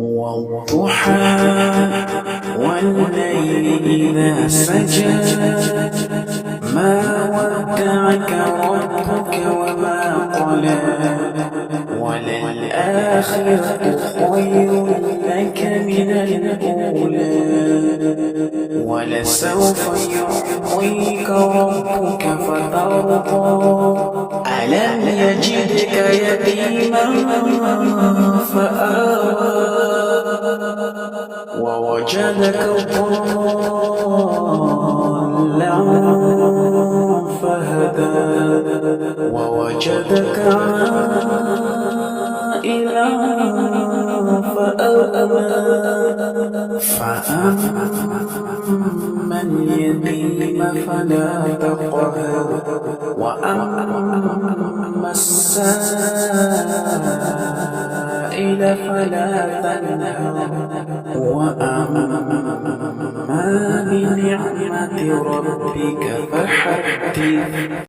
والضحى والليل إذا سجى ما ودعك ربك وما قلى وللآخرة خير لك من الأولى ولسوف يعطيك ربك فترضى ألم يجدك يتيما فآوى ووجدك ضالا فهدى ووجدك عائلا فأغنى فأما اليتيم فلا تقهر وأما السائل فلا تنهر وأما بنعمة ربك فحدث.